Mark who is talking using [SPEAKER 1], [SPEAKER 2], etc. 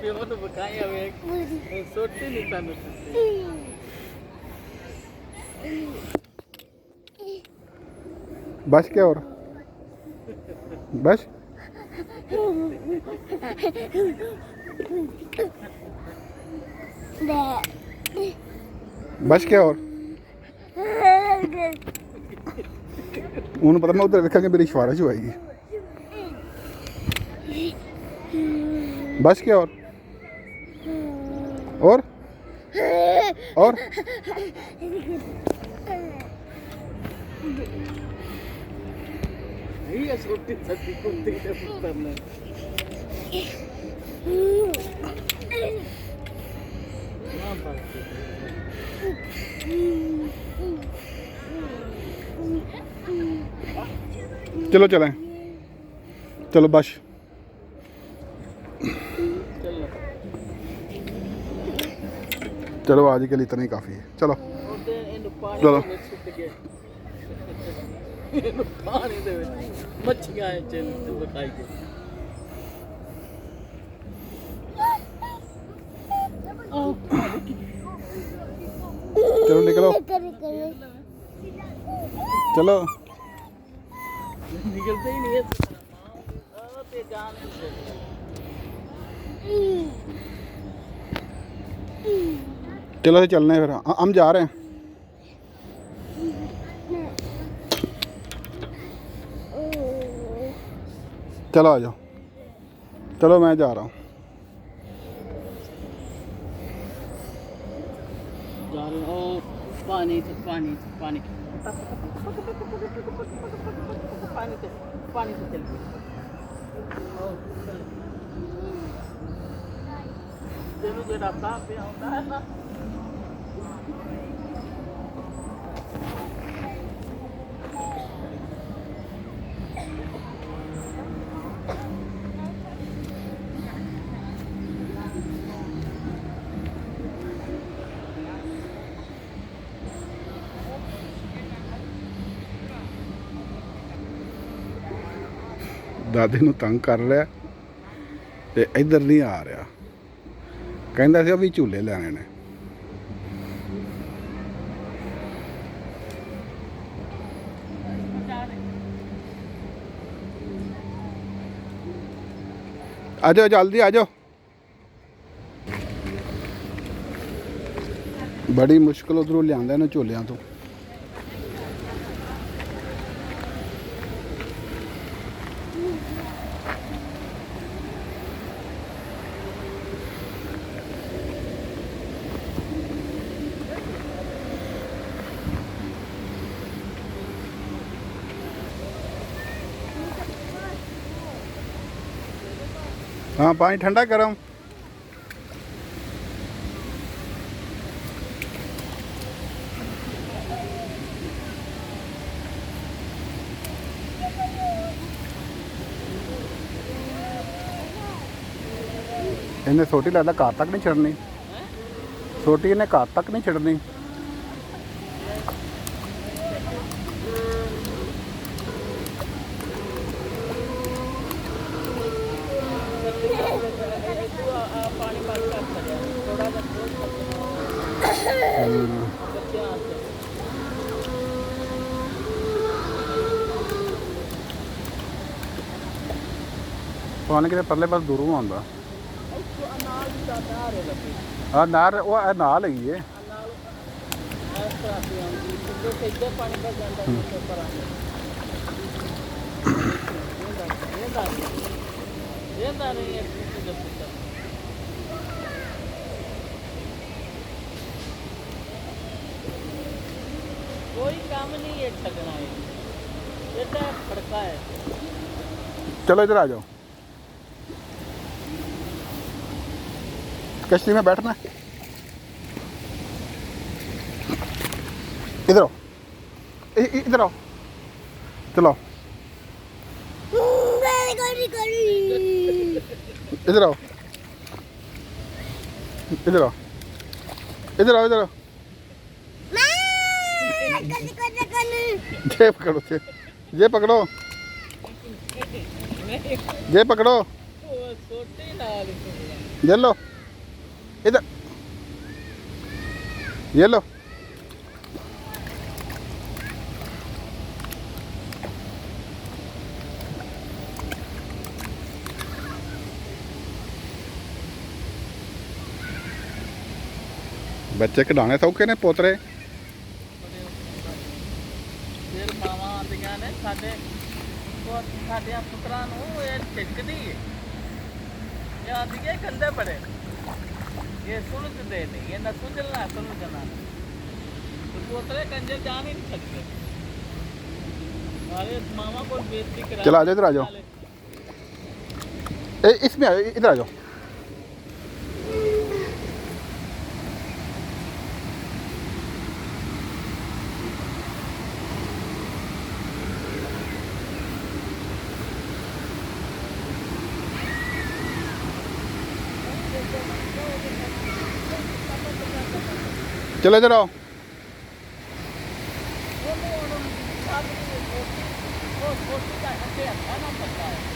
[SPEAKER 1] ਪਿਓ ਨੂੰ ਬਕਾਇਆ ਵੇ ਸੋਟੀ ਨਹੀਂ ਸਾਨੂੰ
[SPEAKER 2] बस क्या और बस बस क्या और उन्हें पता मैं उधर देखा मेरी सिफारिश होएगी बस क्या और
[SPEAKER 1] ये छोटी सती कुत्ते के पुत्र ने
[SPEAKER 2] चलो चलें चलो बस चलो आज के लिए इतना ही काफ़ी है चलो चलो
[SPEAKER 1] पानी दे मच्छियां चल बखाई के
[SPEAKER 2] चलो निकलो चलो
[SPEAKER 1] निकलते ही नहीं है ते जान
[SPEAKER 2] चलो चलने फिर हम जा रहे हैं चलो आ जाओ चलो मैं जा रहा हूँ
[SPEAKER 1] पानी पानी पानी पानी से पानी से चल जो रास्ता पे होता है ना
[SPEAKER 2] ਦਾਦੇ ਨੂੰ ਤੰਗ ਕਰ ਰਿਹਾ ਤੇ ਇੱਧਰ ਨਹੀਂ ਆ ਰਿਹਾ ਕਹਿੰਦਾ ਸੀ ਵੀ ਝੂਲੇ ਲੈਣੇ ਨੇ आ जाओ जल्दी आ जाओ बड़ी मुश्किल उधरों लिया ना झोलिया तो हाँ पानी ठंडा गरम इन्हें छोटी लगता घर तक नहीं छड़नी छोटी इन्हें घर तक नहीं छड़नी पानी कितने परले पास दूरों आता हाँ नार वो नाल है ये
[SPEAKER 1] कोई काम नहीं है ठगना है ये तो फड़का है
[SPEAKER 2] चलो इधर आ जाओ कश्ती में बैठना इधर आओ इधर आओ चलो इधर आओ इधर आओ इधर आओ इधर आओ जेब करो ये पकड़ो, ये पकड़ो,
[SPEAKER 1] ਛੋਟੇ ਨਾਲ ਹੀ ਸੁਣਿਆ
[SPEAKER 2] ये लो, इधर, ये लो। ਬੱਚੇ ਕਢਾਣੇ ਸੌਖੇ ਨੇ ਪੋਤਰੇ।
[SPEAKER 1] ਫਿਰ ਮਾਵਾਂ ਆਉਂਦੀਆਂ ਨੇ ਸਾਡੇ ਪੁੱਤਰਾਂ ਨੂੰ ਇਹ ਝਿੜਕਦੀ ਹੈ ਇਹ ਆਂਦੀ ਹੈ ਕੰਦੇ ਬੜੇ ਇਹ ਸੁਣਦੇ ਨਹੀਂ ਇਹ ਨਾ ਸੁਝਲਣਾ ਸੁਣਨਾ तो पोतरे कंजे जान ही नहीं सकते अरे मामा को बेइज्जती करा
[SPEAKER 2] चलो आ जाओ, इधर आ जाओ, इसमें आ जाओ, इधर आ जाओ। चलो इधर आओ।
[SPEAKER 1] वो छोटी का हत्या है ना पता है